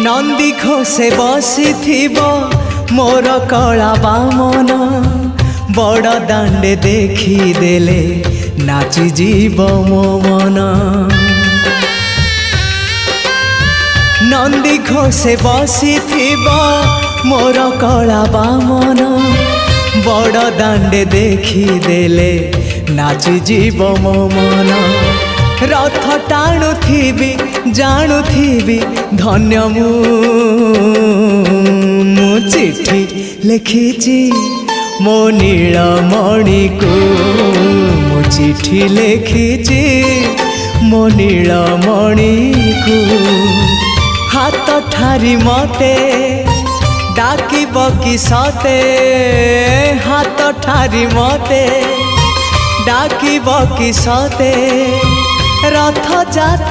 नंदी घोषे बसी मोर कला बामन बड़ दांडे देखी देले नाची जीव मो मन। नंदी घोषे बसी मोर कला बामन बड़ दांडे देखी देले नाची जीव मो मन। रथ टाणुथिबी जाणुथिबी धन्य मु चिट्ठी लिखिची मो नीलमणि को मु चिट्ठी लिखिची मो नीलमणि को। हाथ ठारी मते डाकिब कि सते हाथ ठारी मते डाकिब कि सते रथ जात